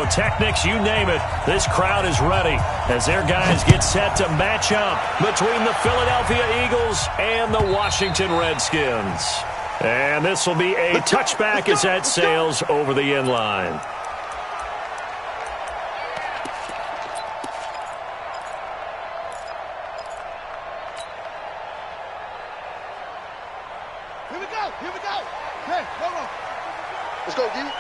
pyrotechnics, you name it. This crowd is ready as their guys get set to match up between the Philadelphia Eagles and the Washington Redskins. And this will be a touchback as that sails over the end line. Here we go. Okay, go. Let's go, dude.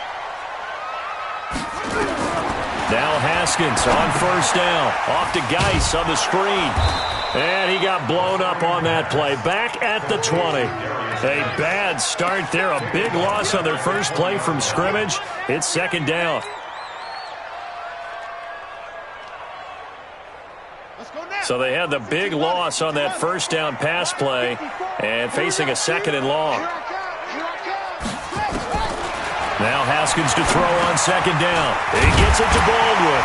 Now Haskins on first down. Off to Geis on the screen. And he got blown up on that play. Back at the 20. A bad start there. A big loss on their first play from scrimmage. It's second down. So they had the big loss on that first down pass play and facing a second and long. Now Haskins to throw on second down. He gets it to Baldwin.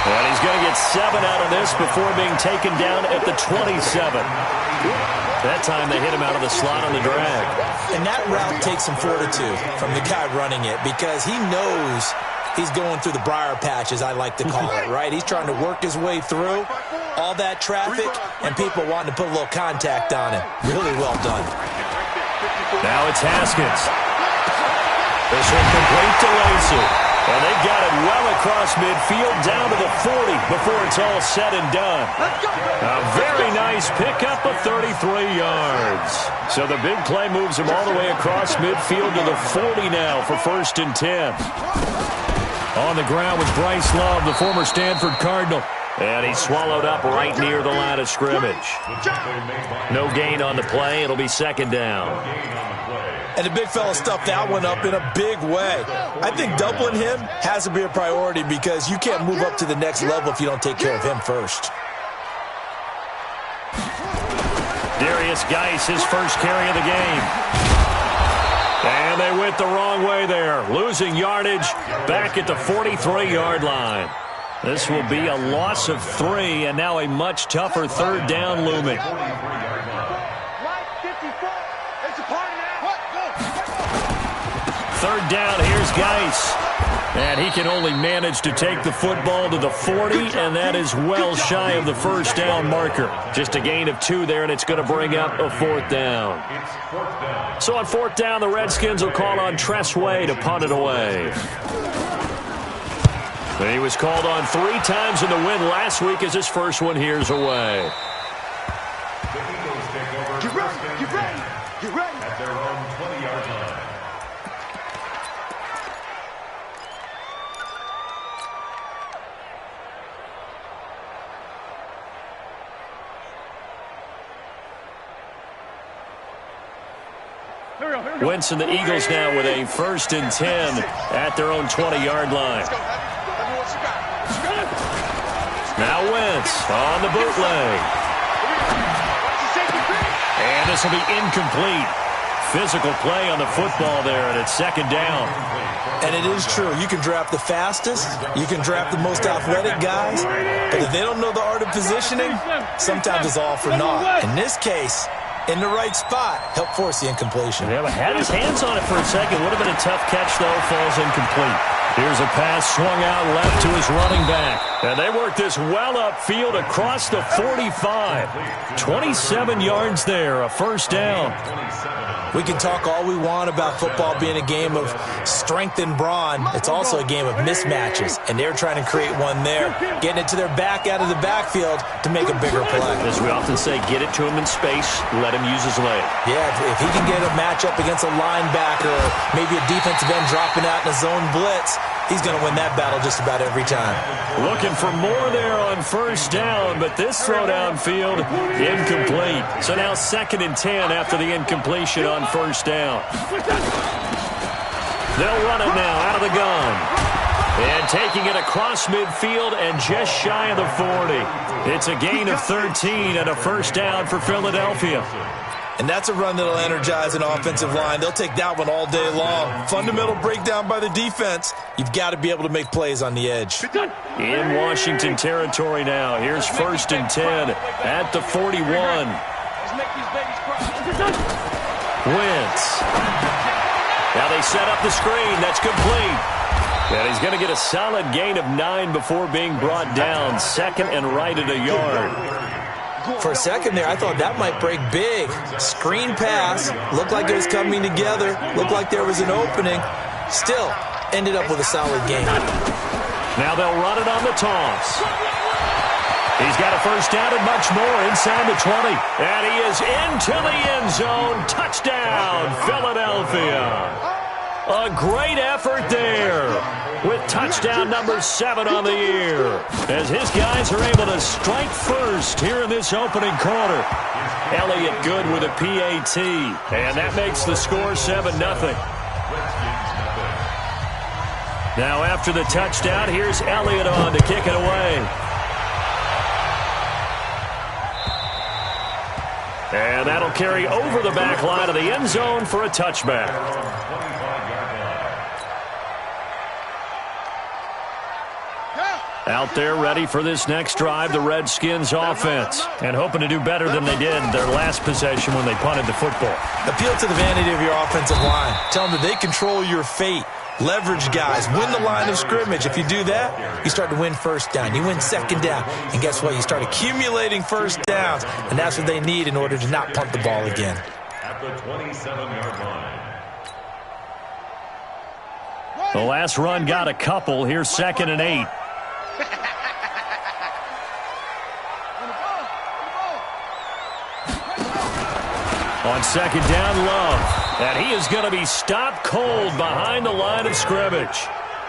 And he's going to get 7 out of this before being taken down at the 27. That time they hit him out of the slot on the drag. And that route takes some fortitude from the guy running it because he knows he's going through the briar patch, as I like to call it, right? He's trying to work his way through all that traffic and people wanting to put a little contact on him. Really well done. Now it's Haskins. This one complete to Lacey. And they got it well across midfield down to the 40 before it's all said and done. A very nice pickup of 33 yards. So the big play moves him all the way across midfield to the 40 now for 1st and 10. On the ground with Bryce Love, the former Stanford Cardinal. And he's swallowed up right near the line of scrimmage. No gain on the play. It'll be second down. And the big fella stuffed that one up in a big way. I think doubling him has to be a priority because you can't move up to the next level if you don't take care of him first. Darius Geis, his first carry of the game. And they went the wrong way there. Losing yardage back at the 43-yard line. This will be a loss of 3 and now a much tougher third down looming. Third down, here's Geis. And he can only manage to take the football to the 40, and that is well shy of the first down marker. Just a gain of 2 there, and it's going to bring up a 4th down. So on 4th down, the Redskins will call on Tress Way to punt it away. And he was called on 3 times in the win last week as his first one here's away. Get ready. At their own 20-yard line. Wentz and the Eagles now with a 1st and 10 at their own 20-yard line. Now Wentz on the bootleg. And this will be incomplete. Physical play on the football there, and it's second down. And it is true. You can draft the fastest. You can draft the most athletic guys. But if they don't know the art of positioning, sometimes it's all for naught. In this case, in the right spot, help force the incompletion. Yeah, but had his hands on it for a second. Would have been a tough catch, though. Falls incomplete. Here's a pass swung out left to his running back. And they work this well upfield across the 45. 27 yards there, a 1st down. We can talk all we want about football being a game of strength and brawn. It's also a game of mismatches, and they're trying to create one there, getting it to their back out of the backfield to make a bigger play. As we often say, get it to him in space, let him use his leg. Yeah, if he can get a matchup against a linebacker or maybe a defensive end dropping out in a zone blitz, he's going to win that battle just about every time. Looking for more there on 1st down, but this throw downfield, incomplete. So now 2nd and 10 after the incompletion on 1st down. They'll run it now out of the gun. And taking it across midfield and just shy of the 40. It's a gain of 13 and a 1st down for Philadelphia. And that's a run that'll energize an offensive line. They'll take that one all day long. Fundamental breakdown by the defense. You've got to be able to make plays on the edge. In Washington territory now. Here's 1st and 10 at the 41. Wentz. Now they set up the screen. That's complete. And he's going to get a solid gain of 9 before being brought down. Second and right at a yard. For a second there, I thought that might break big. Screen pass. Looked like it was coming together. Looked like there was an opening. Still ended up with a solid gain. Now they'll run it on the toss. He's got a first down and much more inside the 20. And he is into the end zone. Touchdown, Philadelphia. A great effort there with touchdown number 7 on the year as his guys are able to strike first here in this opening quarter. Elliott good with a PAT, and that makes the score 7-0. Now after the touchdown, here's Elliott on to kick it away. And that'll carry over the back line of the end zone for a touchback. Out there ready for this next drive, the Redskins offense, and hoping to do better than they did their last possession when they punted the football. Appeal to the vanity of your offensive line. Tell them that they control your fate. Leverage guys. Win the line of scrimmage. If you do that, you start to win first down. You win second down. And guess what? You start accumulating first downs, and that's what they need in order to not punt the ball again. At the 27-yard line. The last run got a couple. Here's 2nd and 8. On 2nd down, Love. And he is going to be stopped cold behind the line of scrimmage.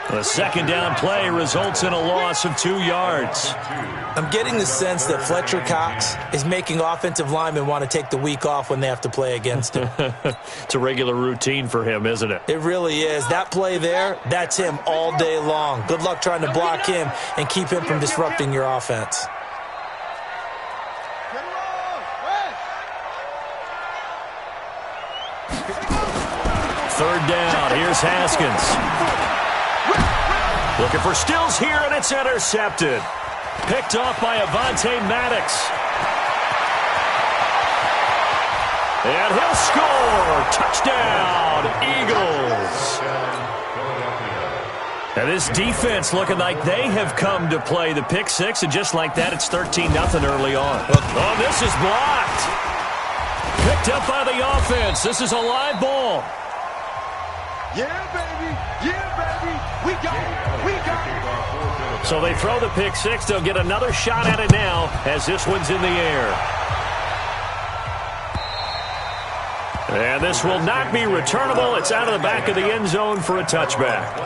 The 2nd down play results in a loss of 2 yards. I'm getting the sense that Fletcher Cox is making offensive linemen want to take the week off when they have to play against him. It's a regular routine for him, isn't it? It really is. That play there, that's him all day long. Good luck trying to block him and keep him from disrupting your offense. Third down. Here's Haskins. Looking for Stills here, and it's intercepted. Picked off by Avonte Maddox. And he'll score. Touchdown, Eagles. And this defense looking like they have come to play the pick six, and just like that, it's 13-0 early on. Oh, this is blocked. Picked up by the offense. This is a live ball. Yeah, baby. Yeah, baby. We got it. We got it. So they throw the pick six. They'll get another shot at it now as this one's in the air. And this will not be returnable. It's out of the back of the end zone for a touchback.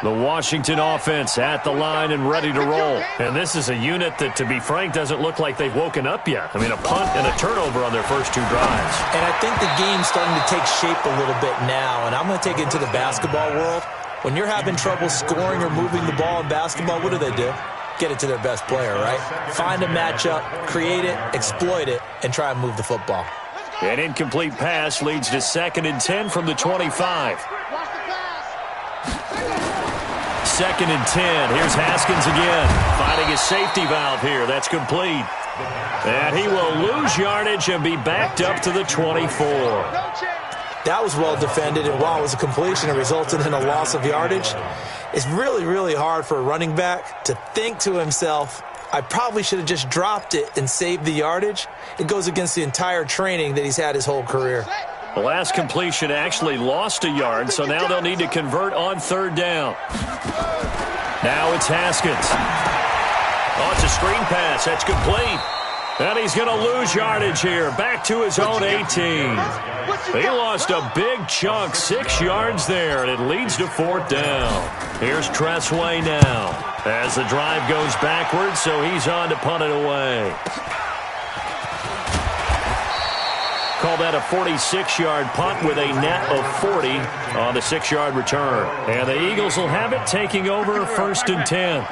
The Washington offense at the line and ready to roll. And this is a unit that, to be frank, doesn't look like they've woken up yet. I mean, a punt and a turnover on their first 2 drives. And I think the game's starting to take shape a little bit now. And I'm going to take it into the basketball world. When you're having trouble scoring or moving the ball in basketball, what do? Get it to their best player, right? Find a matchup, create it, exploit it, and try and move the football. An incomplete pass leads to 2nd and 10 from the 25. 2nd and 10. Here's Haskins again. Finding his safety valve here. That's complete. And he will lose yardage and be backed up to the 24. That was well defended, and while it was a completion, it resulted in a loss of yardage. It's really, really hard for a running back to think to himself, I probably should have just dropped it and saved the yardage. It goes against the entire training that he's had his whole career. The last completion actually lost a yard, so now they'll need to convert on 3rd down. Now it's Haskins. Oh, it's a screen pass. That's complete. And he's going to lose yardage here. Back to his own 18. He lost a big chunk, 6 yards there, and it leads to 4th down. Here's Tressway now as the drive goes backwards, so he's on to punt it away. Call that a 46-yard punt with a net of 40 on the 6-yard return. And the Eagles will have it, taking over 1st and 10.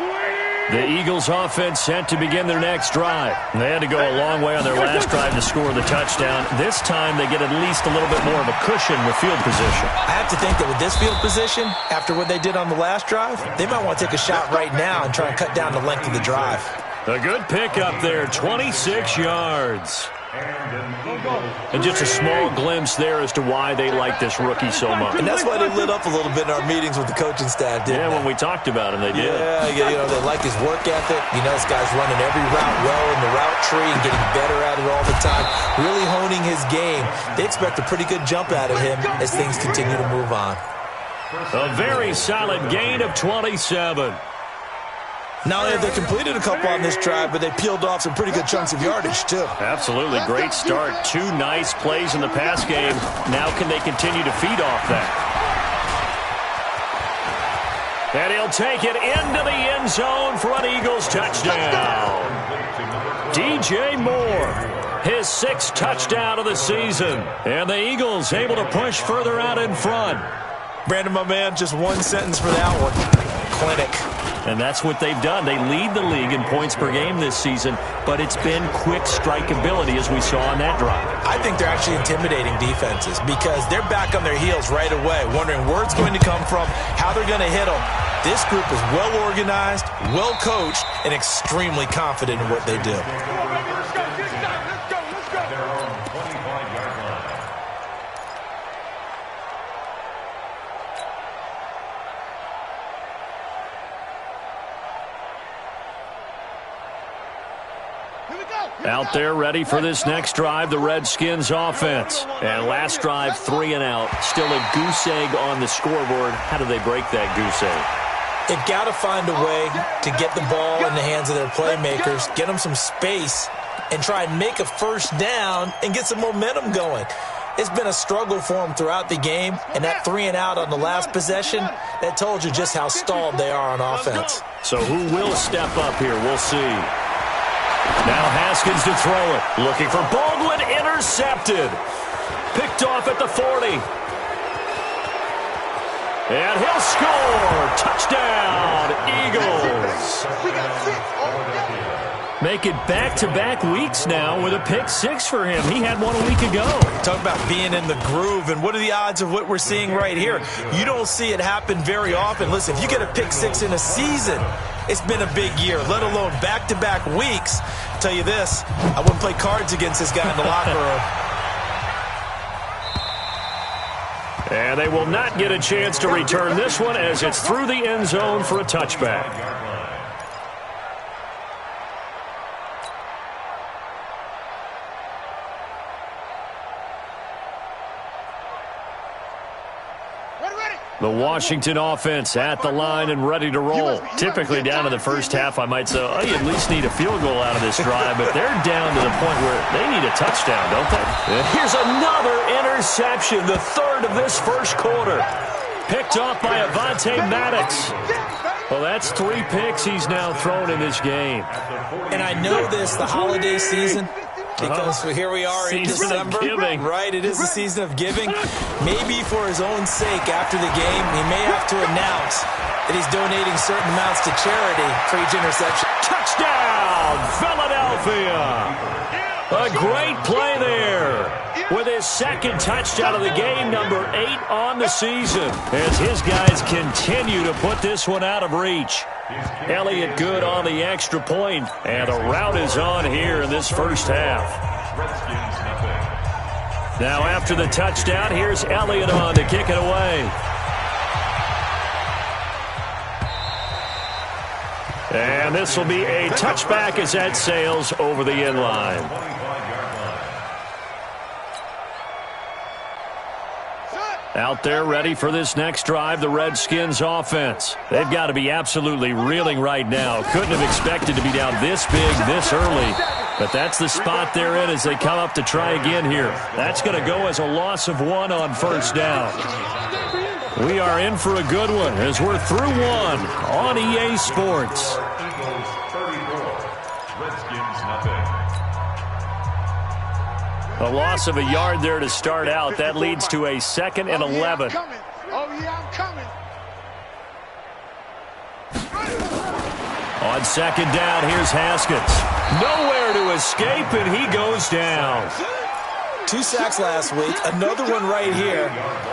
The Eagles offense set to begin their next drive. They had to go a long way on their last drive to score the touchdown. This time they get at least a little bit more of a cushion with field position. I have to think that with this field position, after what they did on the last drive, they might want to take a shot right now and try and cut down the length of the drive. A good pickup there, 26 yards. And just a small glimpse there as to why they like this rookie so much. And that's why they lit up a little bit in our meetings with the coaching staff, didn't they? When we talked about him, they did. Yeah, they like his work ethic. This guy's running every route well in the route tree and getting better at it all the time, really honing his game. They expect a pretty good jump out of him as things continue to move on. A very solid gain of 27. Not only have they completed a couple on this drive, but they peeled off some pretty good chunks of yardage, too. Absolutely. Great start. 2 nice plays in the pass game. Now can they continue to feed off that? And he'll take it into the end zone for an Eagles touchdown. DJ Moore, his 6th touchdown of the season. And the Eagles able to push further out in front. Brandon, my man, just one sentence for that one. Clinic. And that's what they've done. They lead the league in points per game this season, but it's been quick strikeability as we saw on that drive. I think they're actually intimidating defenses because they're back on their heels right away, wondering where it's going to come from, how they're going to hit them. This group is well organized, well coached, and extremely confident in what they do. Out there ready for this next drive, the Redskins offense. And last drive, 3 and out. Still a goose egg on the scoreboard. How do they break that goose egg? They've got to find a way to get the ball in the hands of their playmakers, get them some space, and try and make a first down and get some momentum going. It's been a struggle for them throughout the game, and that 3 and out on the last possession, that told you just how stalled they are on offense. So who will step up here? We'll see. Now Haskins to throw it. Looking for Baldwin. Intercepted. Picked off at the 40. And he'll score. Touchdown, Eagles. Make it back-to-back weeks now with a pick 6 for him. He had one a week ago. Talk about being in the groove, and what are the odds of what we're seeing right here? You don't see it happen very often. Listen, if you get a pick 6 in a season, it's been a big year, let alone back-to-back weeks. I'll tell you this, I wouldn't play cards against this guy in the locker room. And they will not get a chance to return this one as it's through the end zone for a touchback. The Washington offense at the line and ready to roll. Typically down in the first half, I might say, oh, you at least need a field goal out of this drive, but they're down to the point where they need a touchdown, don't they? And here's another interception, the 3rd of this first quarter. Picked off by Avonte Maddox. Well, that's 3 picks he's now thrown in this game. And I know this, the holiday season, because here we are in December, right? It is the season of giving. Maybe for his own sake, after the game, he may have to announce that he's donating certain amounts to charity for each interception. Touchdown, Philadelphia! A great play there with his 2nd touchdown of the game, number 8 on the season, as his guys continue to put this one out of reach. Elliott good on the extra point, and the route is on here in this first half. Now after the touchdown, here's Elliott on to kick it away. And this will be a touchback as that sails over the end line. Out there ready for this next drive, the Redskins offense. They've got to be absolutely reeling right now. Couldn't have expected to be down this big, this early. But that's the spot they're in as they come up to try again here. That's going to go as a loss of 1 on first down. We are in for a good one as we're through 1 on EA Sports. A loss of a yard there to start out. That leads to a 2nd and 11. Oh, yeah, I'm coming. On 2nd down, here's Haskins. Nowhere to escape, and he goes down. 2 sacks last week, another one right here.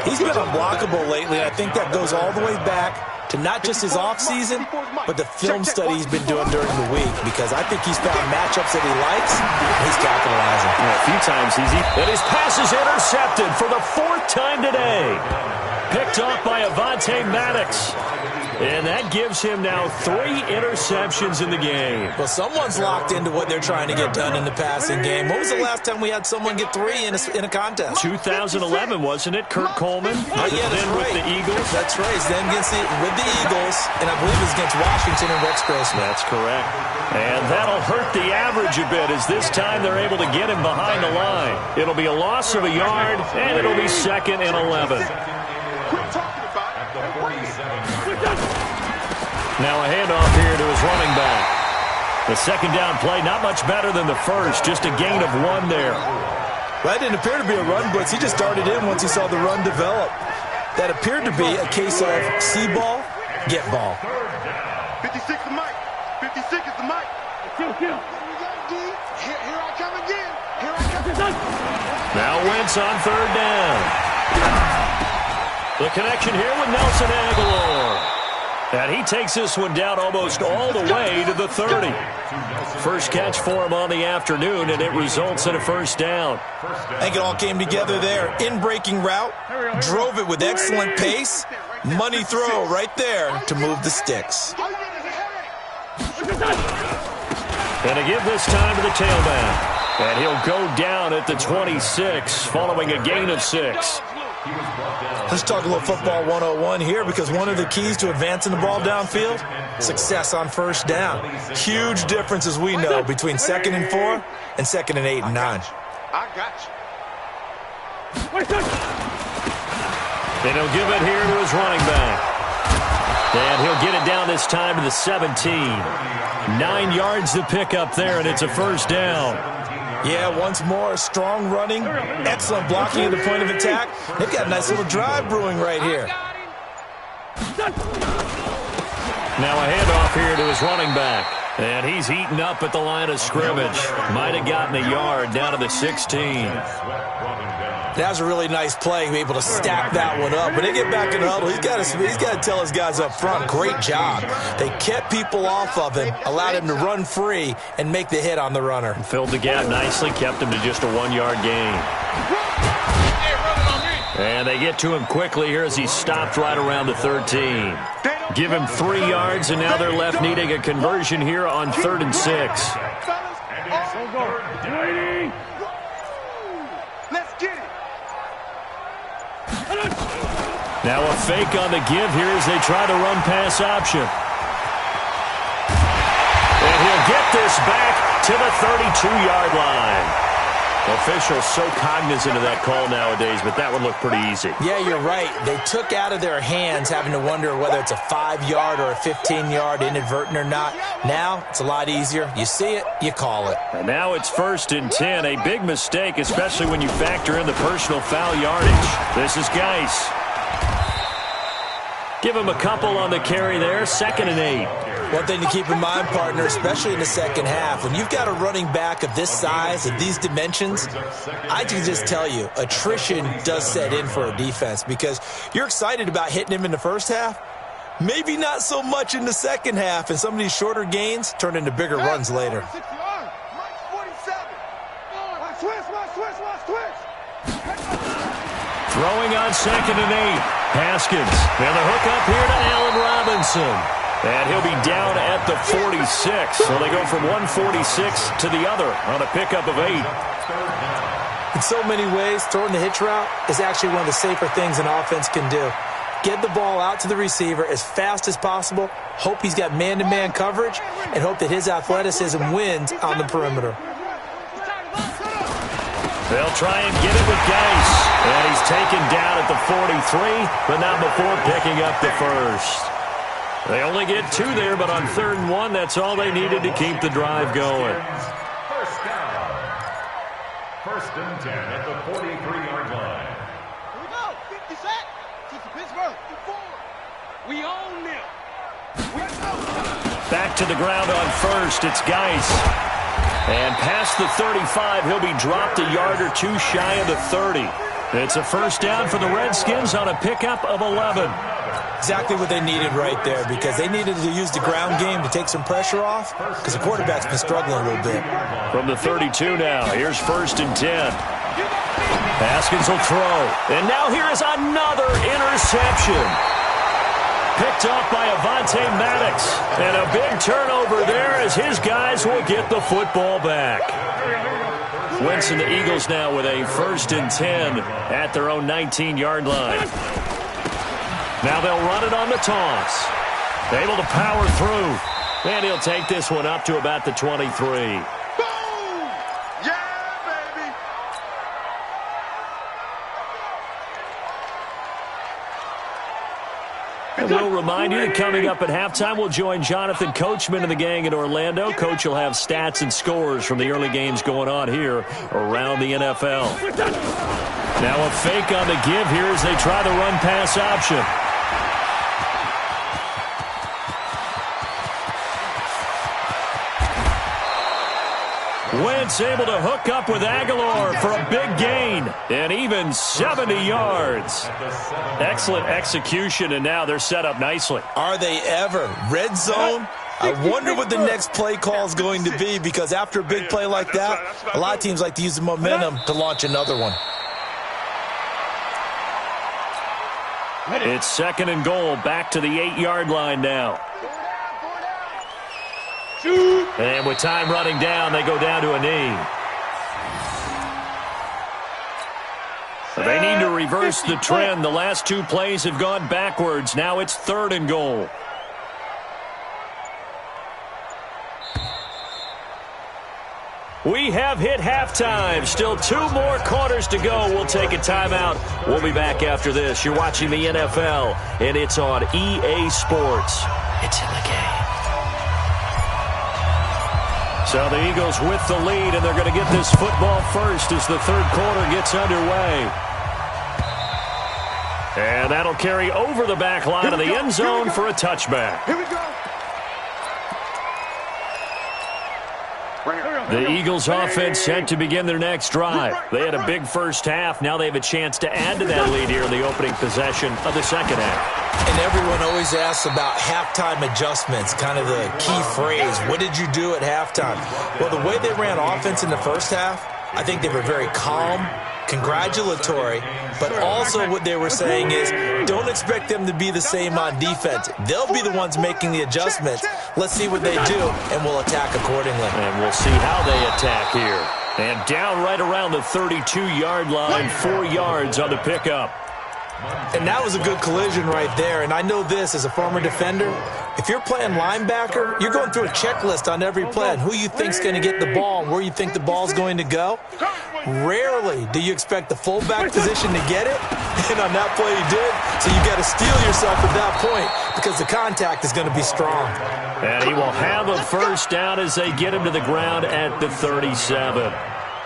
He's been unblockable lately. I think that goes all the way back to not just his offseason, but the film study he's been doing during the week, because I think he's found matchups that he likes, and he's capitalizing. Yeah, a few times and his pass is intercepted for the 4th time today. Picked off by Avonte Maddox. And that gives him now 3 interceptions in the game. Well, someone's locked into what they're trying to get done in the passing game. When was the last time we had someone get 3 in a contest? 2011, wasn't it? Kurt Coleman? Oh, yeah, that's right. With the Eagles. That's right. He's then with the Eagles, and I believe it was against Washington and Rex Grossman. That's correct. And that'll hurt the average a bit, as this time they're able to get him behind the line. It'll be a loss of a yard, and it'll be 2nd and 11. Now a handoff here to his running back. The second down play, not much better than the first, just a gain of 1 there. Well, that didn't appear to be a run blitz. He just darted in once he saw the run develop. That appeared to be a case of see ball, get ball. 56 is Mike. 56 is the Mike. Here I come again. Here I come. Now Wentz on 3rd down. The connection here with Nelson Aguilar. And he takes this one down almost all the way to the 30. First catch for him on the afternoon, and it results in a 1st down. I think it all came together there. In-breaking route, drove it with excellent pace. Money throw right there to move the sticks. And to give this time to the tailback. And he'll go down at the 26, following a gain of 6. Let's talk a little football 101 here, because one of the keys to advancing the ball downfield, success on 1st down. Huge difference, as we know, between 2nd and 4 and 2nd and 8 and 9. I got you. And he'll give it here to his running back. And he'll get it down this time to the 17. 9 yards to pick up there, and it's a 1st down. Yeah, once more, strong running, excellent blocking at the point of attack. They've got a nice little drive brewing right here. Now a handoff here to his running back. And he's eaten up at the line of scrimmage. Might have gotten a yard down to the 16. That was a really nice play, able to stack that one up. When they get back in the huddle, he's got to tell his guys up front, great job. They kept people off of him, allowed him to run free, and make the hit on the runner. Filled the gap nicely, kept him to just a 1-yard gain. And they get to him quickly here as he stopped right around the 13. Give him 3 yards, and now they're left needing a conversion here on 3rd and 6. Let's get it. Now a fake on the give here as they try the run-pass option. And he'll get this back to the 32-yard line. Officials so cognizant of that call nowadays, but that would look pretty easy. Yeah, you're right. They took out of their hands having to wonder whether it's a 5-yard or a 15-yard inadvertent or not. Now it's a lot easier. You see it, you call it. And now it's 1st and 10. A big mistake, especially when you factor in the personal foul yardage. This is Geis. Give him a couple on the carry there. 2nd and 8. One thing to keep in mind, partner, especially in the second half, when you've got a running back of this size, of these dimensions, I can just tell you, attrition does set in for a defense, because you're excited about hitting him in the first half, maybe not so much in the second half, and some of these shorter gains turn into bigger runs later. Throwing on 2nd and 8. Haskins. And the hook up here to Allen Robinson. And he'll be down at the 46. So they go from 146 to the other on a pickup of 8. In so many ways, throwing the hitch route is actually one of the safer things an offense can do. Get the ball out to the receiver as fast as possible, hope he's got man-to-man coverage, and hope that his athleticism wins on the perimeter. They'll try and get it with Geis. And he's taken down at the 43, but not before picking up the first. They only get 2 there, but on 3rd and 1, that's all they needed to keep the drive going. 1st down. 1st and 10 at the 43-yard line. Here we go. 50 sacks. To Pittsburgh. We own them. Back to the ground on 1st. It's Geis. And past the 35, he'll be dropped a yard or 2 shy of the 30. It's a first down for the Redskins on a pickup of 11. Exactly what they needed right there, because they needed to use the ground game to take some pressure off, because the quarterback's been struggling a little bit. From the 32 now, here's 1st and 10. Haskins will throw. And now here is another interception. Picked off by Avonte Maddox. And a big turnover there as his guys will get the football back. Wentz and the Eagles now with a 1st and 10 at their own 19-yard line. Now they'll run it on the toss. Able to power through. And he'll take this one up to about the 23. And we'll remind you that coming up at halftime, we'll join Jonathan Coachman and the gang in Orlando. Coach will have stats and scores from the early games going on here around the NFL. Now a fake on the give here as they try the run-pass option. Wentz able to hook up with Aguilar for a big gain, and even 70 yards. Excellent execution, and now they're set up nicely. Are they ever? Red zone? I wonder what the next play call is going to be, because after a big play like that, a lot of teams like to use the momentum to launch another one. It's 2nd and goal, back to the 8-yard line now. And with time running down, they go down to a knee. They need to reverse the trend. The last 2 plays have gone backwards. Now it's 3rd and goal. We have hit halftime. Still 2 more quarters to go. We'll take a timeout. We'll be back after this. You're watching the NFL, and it's on EA Sports. It's in the game. So the Eagles with the lead, and they're going to get this football first as the 3rd quarter gets underway. And that'll carry over the back line of the end zone for a touchback. Here we go. The Eagles offense set to begin their next drive. They had a big first half. Now they have a chance to add to that lead here in the opening possession of the second half. And everyone always asks about halftime adjustments, kind of the key phrase. What did you do at halftime? Well, the way they ran offense in the first half, I think they were very calm, congratulatory, but also what they were saying is don't expect them to be the same on defense. They'll be the ones making the adjustments. Let's see what they do, and we'll attack accordingly. And we'll see how they attack here. And down right around the 32-yard line, 4 yards on the pickup. And that was a good collision right there. And I know this as a former defender. If you're playing linebacker, you're going through a checklist on every play and who you think's going to get the ball and where you think the ball's going to go. Rarely do you expect the fullback position to get it. And on that play he did. So you got to steel yourself at that point because the contact is going to be strong. And he will have a first down as they get him to the ground at the 37.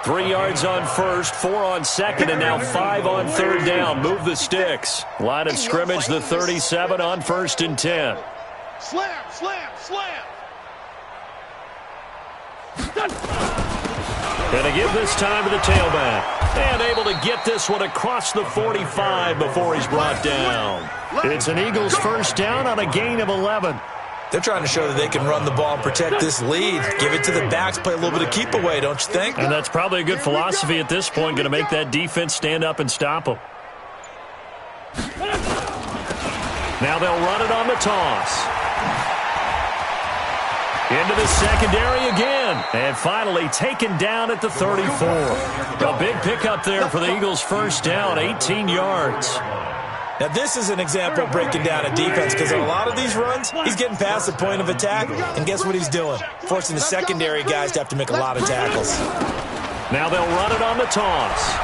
3 yards on first, 4 on second, and now 5 on third down. Move the sticks. Line of scrimmage, the 37 on 1st and 10. Slam, slam, slam. Going to give this time to the tailback. And able to get this one across the 45 before he's brought down. It's an Eagles first down on a gain of 11. They're trying to show that they can run the ball and protect this lead. Give it to the backs, play a little bit of keep away, don't you think? And that's probably a good philosophy at this point, going to make that defense stand up and stop them. Now they'll run it on the toss. Into the secondary again. And finally taken down at the 34. A big pickup there for the Eagles first down, 18 yards. Now, this is an example of breaking down a defense because on a lot of these runs, he's getting past the point of attack, and guess what he's doing? Forcing the secondary guys to have to make a lot of tackles. Now they'll run it on the toss.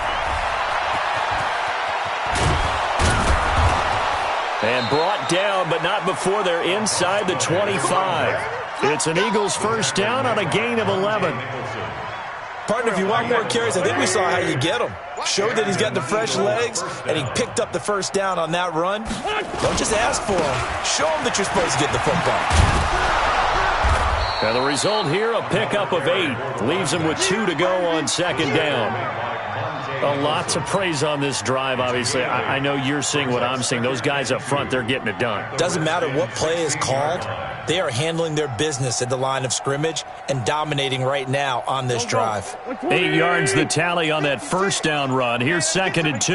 And brought down, but not before they're inside the 25. It's an Eagles first down on a gain of 11. Partner, if you want more carries, I think we saw how you get them. Showed that he's got the fresh legs, and he picked up the first down on that run. Don't just ask for him. Show him that you're supposed to get the football. And the result here, a pickup of 8. Leaves him with 2 to go on second down. A lot to praise on this drive, obviously. I know you're seeing what I'm seeing. Those guys up front, they're getting it done. Doesn't matter what play is called. They are handling their business at the line of scrimmage and dominating right now on this drive. 8 yards the tally on that first down run. Here's 2nd and 2.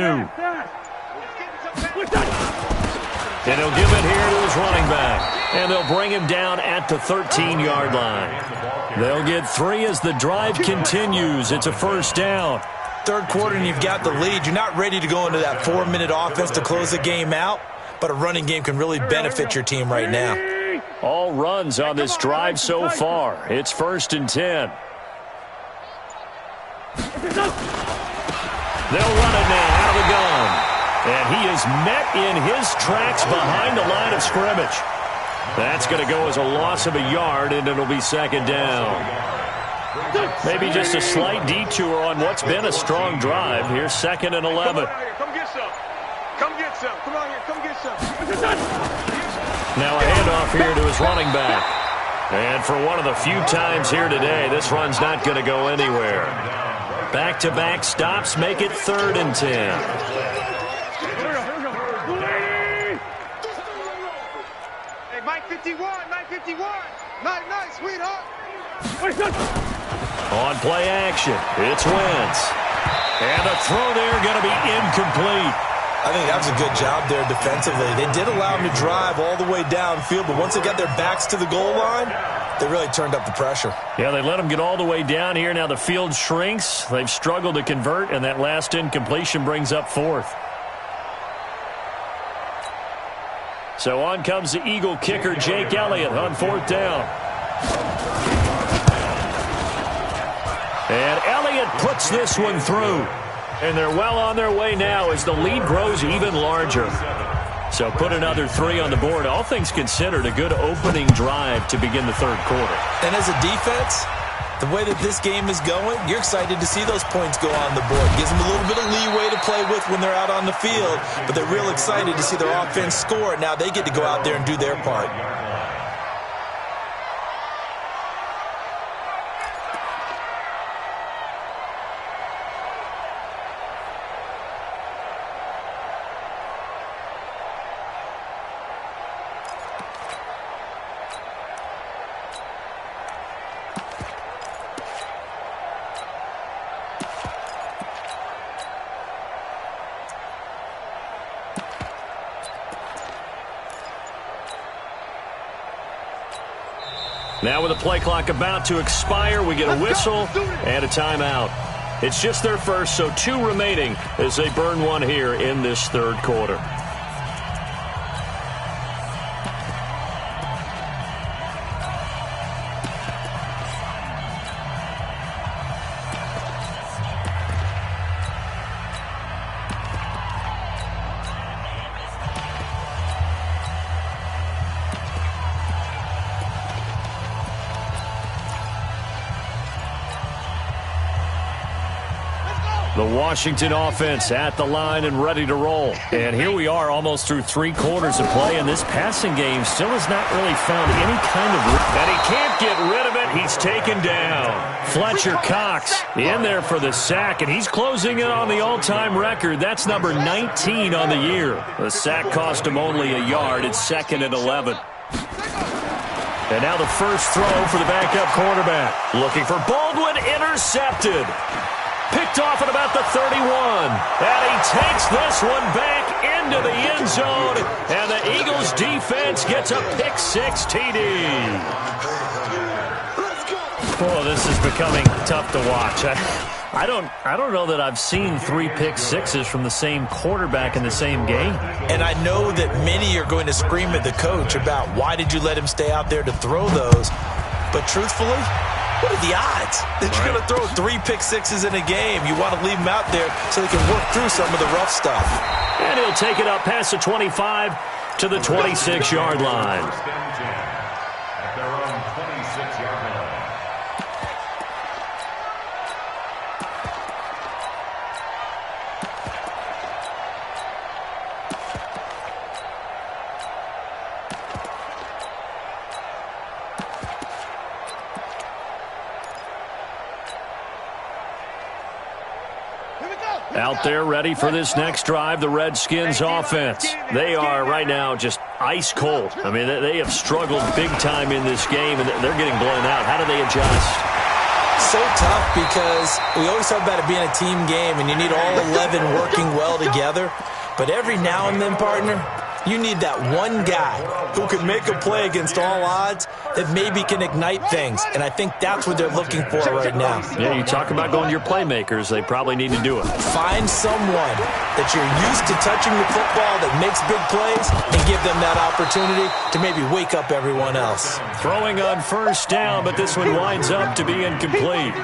And he'll give it here to his running back. And they'll bring him down at the 13-yard line. They'll get 3 as the drive continues. It's a first down. Third quarter and you've got the lead. You're not ready to go into that 4-minute offense to close the game out, but a running game can really benefit your team right now. All runs on this drive so far. It's 1st and 10. They'll run it now out of the gun. And he is met in his tracks behind the line of scrimmage. That's going to go as a loss of a yard, and it'll be 2nd down. Maybe just a slight detour on what's been a strong drive. Here's 2nd and 11. Come get some. Come get some. Come on here. Come get some. Now a handoff here to his running back. And for one of the few times here today, this run's not going to go anywhere. Back-to-back stops make it 3rd and 10. Hey, Mike 51. Mike 51. Nice, sweetheart. On play action, it's Wentz. And the throw there going to be incomplete. I think that was a good job there defensively. They did allow him to drive all the way downfield, but once they got their backs to the goal line, they really turned up the pressure. Yeah, they let him get all the way down here. Now the field shrinks. They've struggled to convert, and that last incompletion brings up 4th. So on comes the Eagle kicker, Jake Elliott, on 4th down. And Elliott puts this one through. And they're well on their way now as the lead grows even larger. So put another 3 on the board. All things considered, a good opening drive to begin the 3rd quarter. And as a defense, the way that this game is going, you're excited to see those points go on the board. Gives them a little bit of leeway to play with when they're out on the field, but they're real excited to see their offense score. Now they get to go out there and do their part. Now with the play clock about to expire, we get a whistle and a timeout. It's just their first, so 2 remaining as they burn one here in this 3rd quarter. The Washington offense at the line and ready to roll. And here we are almost through 3 quarters of play, and this passing game still has not really found any kind of... And he can't get rid of it. He's taken down. Fletcher Cox in there for the sack, and he's closing in on the all-time record. That's number 19 on the year. The sack cost him only a yard. It's 2nd and 11. And now the first throw for the backup quarterback. Looking for Baldwin, intercepted. Picked off at about the 31. And he takes this one back into the end zone. And the Eagles defense gets a pick-6 TD. Oh, this is becoming tough to watch. I don't know that I've seen 3 pick-6s from the same quarterback in the same game. And I know that many are going to scream at the coach about why did you let him stay out there to throw those. But truthfully, what are the odds that you're going to throw 3 pick-6s in a game? You want to leave them out there so they can work through some of the rough stuff. And he'll take it up past the 25 to the 26-yard line. At their own 26-yard line. Out there ready for this next drive, the Redskins offense. They are right now just ice cold. I mean, they have struggled big time in this game, and they're getting blown out. How do they adjust? So tough because we always talk about it being a team game, and you need all 11 working well together. But every now and then, partner, you need that one guy who can make a play against all odds that maybe can ignite things. And I think that's what they're looking for right now. Yeah, you talk about going to your playmakers. They probably need to do it. Find someone that you're used to touching the football that makes big plays and give them that opportunity to maybe wake up everyone else. Throwing on first down, but this one winds up to be incomplete.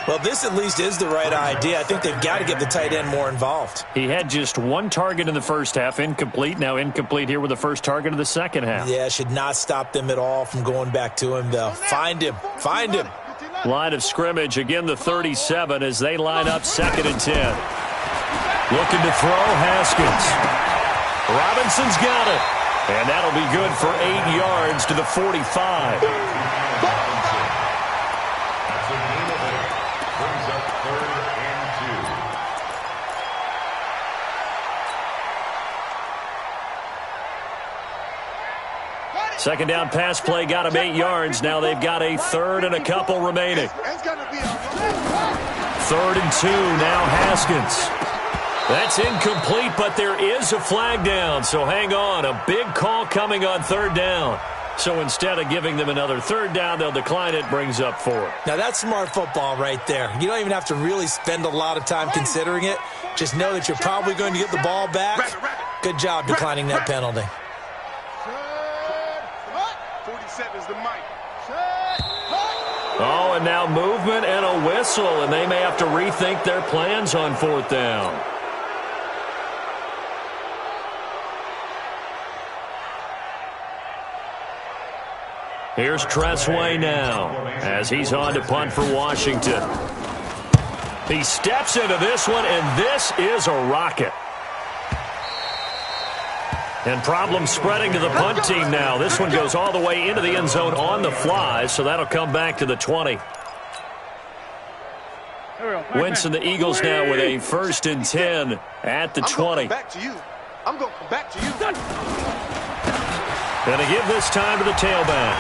Well, this at least is the right idea. I think they've got to get the tight end more involved. He had just one target in the first half, incomplete. Now incomplete here with the first target of the second half. Yeah, should not stop them at all from going back to him, though. Find him. Find him. Line of scrimmage, again the 37 as they line up 2nd and 10. Looking to throw, Haskins. Robinson's got it. And that'll be good for 8 yards to the 45. Second down pass play got him 8 yards. Now they've got a 3rd and a couple remaining. 3rd and 2, now Haskins. That's incomplete, but there is a flag down, so hang on. A big call coming on 3rd down. So instead of giving them another 3rd down, they'll decline it, brings up 4. Now that's smart football right there. You don't even have to really spend a lot of time considering it. Just know that you're probably going to get the ball back. Good job declining that penalty. 47's the mic. Oh, and now movement and a whistle, and they may have to rethink their plans on 4th down. Here's Tressway now as he's on to punt for Washington. He steps into this one, and this is a rocket. And problems spreading to the punt team now. This one goes all the way into the end zone on the fly, so that'll come back to the 20. Wentz and the Eagles now with a 1st and 10 at the 20. Back to you. I'm going back to you. And to give this time to the tailback.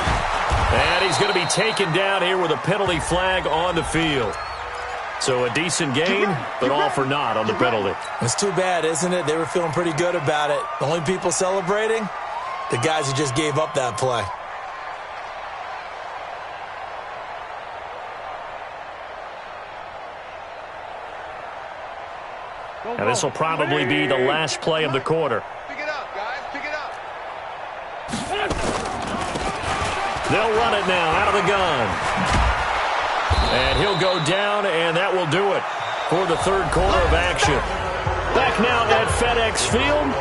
And he's going to be taken down here with a penalty flag on the field. So a decent gain, but all for naught on the penalty. It's too bad, isn't it? They were feeling pretty good about it. The only people celebrating, the guys who just gave up that play. Now this will probably be the last play of the quarter. Pick it up, guys. Pick it up. They'll run it now out of the gun. And he'll go down, and that will do it for the 3rd quarter of action. Back now at FedEx Field.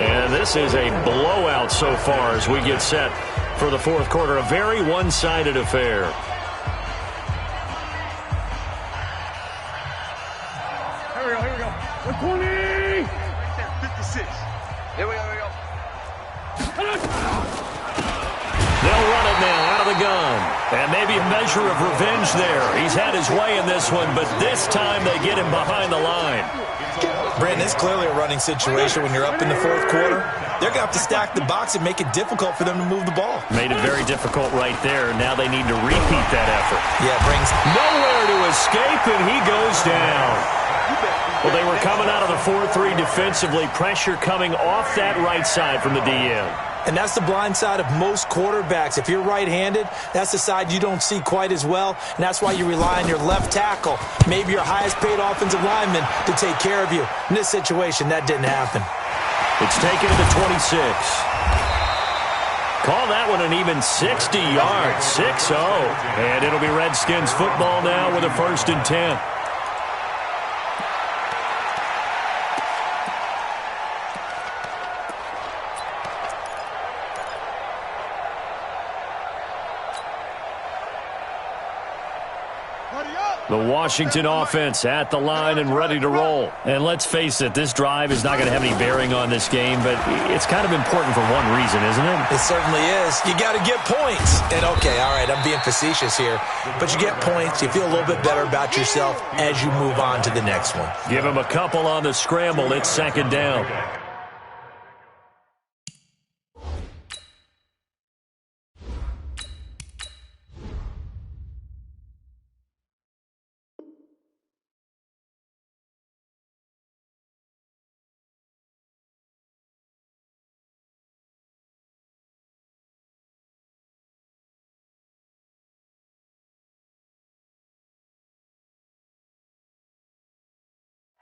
And this is a blowout so far as we get set for the 4th quarter. A very one-sided affair. Here we go. 120. 56. Here we go. They'll run it now out of the gun. And maybe a measure of revenge there. He's had his way in this one, but this time they get him behind the line. Brandon, it's clearly a running situation when you're up in the 4th quarter. They're going to have to stack the box and make it difficult for them to move the ball. Made it very difficult right there. Now they need to repeat that effort. Yeah, it brings nowhere to escape, and he goes down. Well, they were coming out of the 4-3 defensively. Pressure coming off that right side from the DM. And that's the blind side of most quarterbacks. If you're right-handed, that's the side you don't see quite as well, and that's why you rely on your left tackle, maybe your highest-paid offensive lineman, to take care of you. In this situation, that didn't happen. It's taken to the 26. Call that one an even 60 yards, 6-0. And it'll be Redskins football now with a 1st and 10. The Washington offense at the line and ready to roll. And let's face it, this drive is not going to have any bearing on this game, but it's kind of important for one reason, isn't it? It certainly is. You got to get points. And okay, all right, I'm being facetious here, but you get points, you feel a little bit better about yourself as you move on to the next one. Give him a couple on the scramble. It's second down.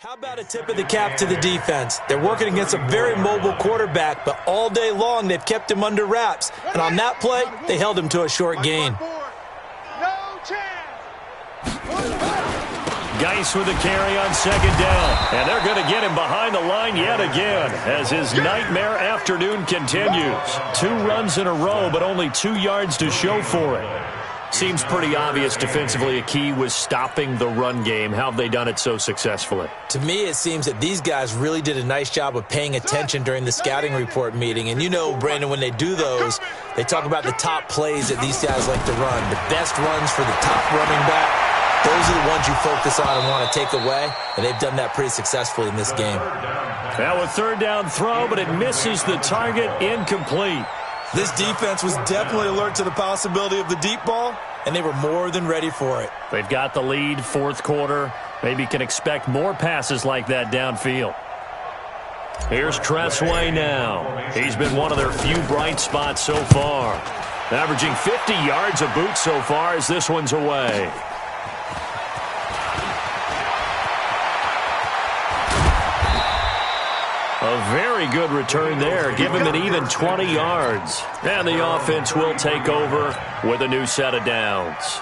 How about a tip of the cap to the defense? They're working against a very mobile quarterback, but all day long they've kept him under wraps. And on that play, they held him to a short gain. No chance. Geis with the carry on second down. And they're going to get him behind the line yet again as his nightmare afternoon continues. 2 runs in a row, but only 2 yards to show for it. Seems pretty obvious defensively a key was stopping the run game. How have they done it so successfully? To me, it seems that these guys really did a nice job of paying attention during the scouting report meeting. And you know, Brandon, when they do those, they talk about the top plays that these guys like to run. The best runs for the top running back, those are the ones you focus on and want to take away. And they've done that pretty successfully in this game. Now a third down throw, but it misses the target, incomplete. This defense was definitely alert to the possibility of the deep ball, and they were more than ready for it. They've got the lead, fourth quarter. Maybe can expect more passes like that downfield. Here's Tressway now. He's been one of their few bright spots so far. Averaging 50 yards a boot so far as this one's away. A very good return there. Give him an even 20 yards. And the offense will take over with a new set of downs.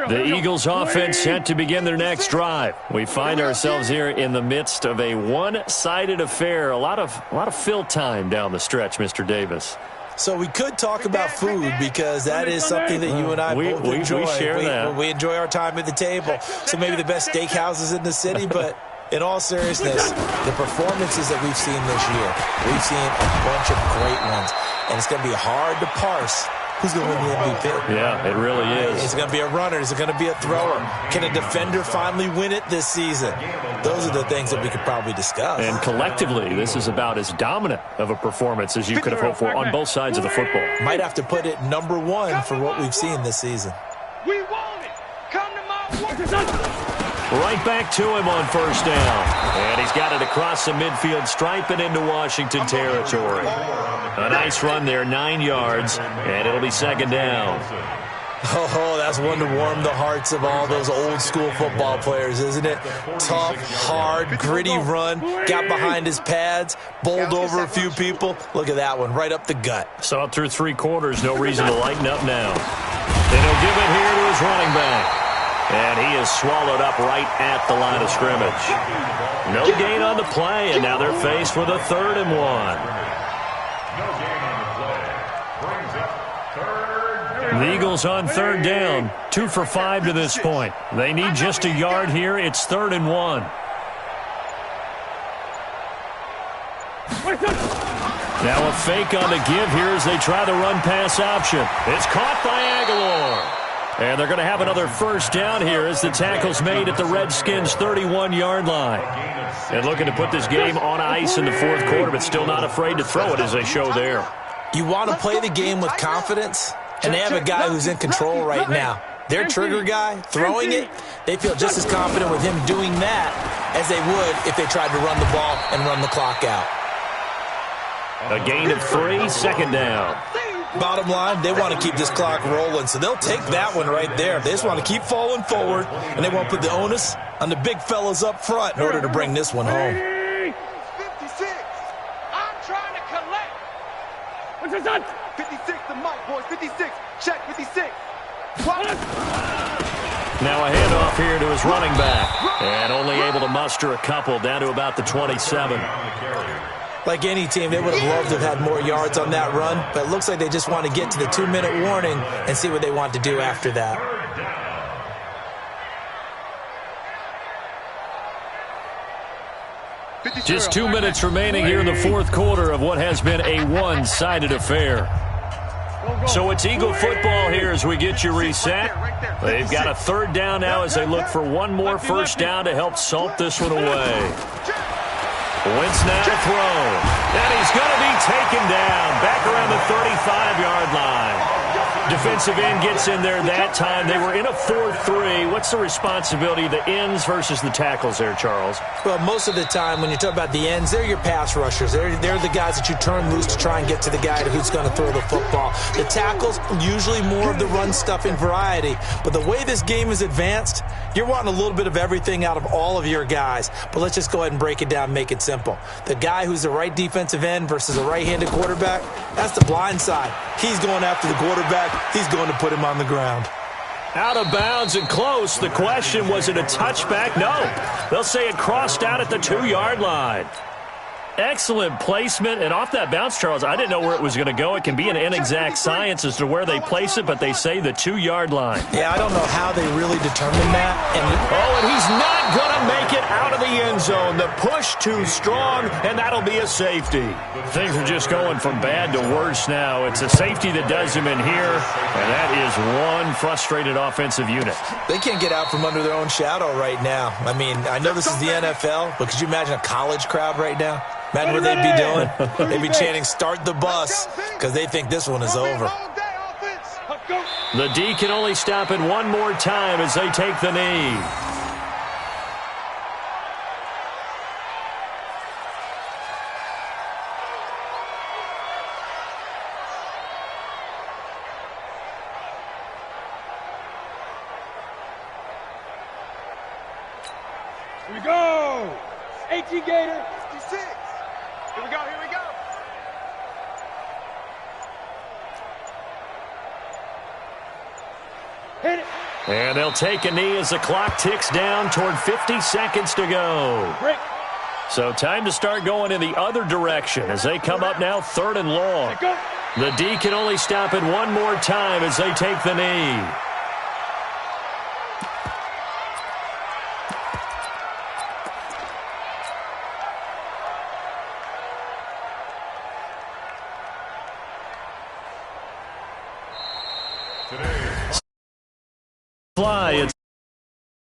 The Eagles offense set to begin their next drive. We find ourselves here in the midst of a one-sided affair. A lot of fill time down the stretch, Mr. Davis. So we could talk about food because that is something that you and I both enjoy. We share that. We enjoy our time at the table. So maybe the best steakhouses in the city, but in all seriousness, the performances that we've seen this year, we've seen a bunch of great ones, and it's going to be hard to parse who's going to win the MVP. Yeah, it really is. Is it going to be a runner? Is it going to be a thrower? Can a defender finally win it this season? Those are the things that we could probably discuss. And collectively, this is about as dominant of a performance as you could have hoped for on both sides of the football. Might have to put it #1 for what we've seen this season. We want it. Come to my Right back to him on first down. And he's got it across the midfield stripe and into Washington territory. A nice run there, 9 yards, and it'll be second down. Oh, that's one to warm the hearts of all those old-school football players, isn't it? Tough, hard, gritty run, got behind his pads, bowled over a few people. Look at that one, right up the gut. Saw it through 3 quarters, no reason to lighten up now. And he'll give it here to his running back. And he is swallowed up right at the line of scrimmage. No gain on the play, and now they're faced with a 3rd and 1. No gain on the play. Brings up 3rd down. The Eagles on 3rd down, 2 for 5 to this point. They need just a yard here. It's 3rd and 1. Now a fake on the give here as they try the run-pass option. It's caught by Aguilar. And they're going to have another first down here as the tackle's made at the Redskins' 31-yard line. And looking to put this game on ice in the 4th quarter, but still not afraid to throw it as they show there. You want to play the game with confidence, and they have a guy who's in control right now. Their trigger guy, throwing it, they feel just as confident with him doing that as they would if they tried to run the ball and run the clock out. A gain of 3, second down. Bottom line, they want to keep this clock rolling, so they'll take that one right there. They just want to keep falling forward, and they want to put the onus on the big fellas up front in order to bring this one home. 56. I'm trying to collect. What's this on? 56, the mic, boys. 56. Check, 56. What? Now a handoff here to his running back. And only able to muster a couple down to about the 27. Like any team, they would have loved to have had more yards on that run, but it looks like they just want to get to the 2-minute warning and see what they want to do after that. Just 2 minutes remaining here in the fourth quarter of what has been a one-sided affair. So it's Eagle football here as we get you reset. They've got a third down now as they look for one more first down to help salt this one away. Wentz now to throw. And he's going to be taken down back around the 35-yard line. Defensive end gets in there that time. They were in a 4-3. What's the responsibility of the ends versus the tackles there, Charles? Well, most of the time when you talk about the ends, they're your pass rushers. They're the guys that you turn loose to try and get to the guy who's going to throw the football. The tackles, usually more of the run-stuffing variety. But the way this game is advanced, you're wanting a little bit of everything out of all of your guys. But let's just go ahead and break it down and make it simple. The guy who's the right defensive end versus a right-handed quarterback, that's the blind side. He's going after the quarterback. He's going to put him on the ground. Out of bounds and close. The question, was it a touchback? No. They'll say it crossed out at the 2-yard line. Excellent placement, and off that bounce, Charles, I didn't know where it was going to go. It can be an inexact science as to where they place it, but they say the 2-yard line. Yeah, I don't know how they really determine that. And he's not going to make it out of the end zone. The push too strong, and that'll be a safety. Things are just going from bad to worse now. It's a safety that does him in here, and that is one frustrated offensive unit. They can't get out from under their own shadow right now. I mean, I know this is the NFL, but could you imagine a college crowd right now? Imagine what they'd be doing. They'd be chanting, "Start the bus," because they think this one is over. The D can only stop it one more time as they take the knee. Here we go. 18 Gator. 56. Here we go, here we go. Hit it. And they'll take a knee as the clock ticks down toward 50 seconds to go. Break. So time to start going in the other direction as they come up now 3rd and long. The D can only stop it one more time as they take the knee.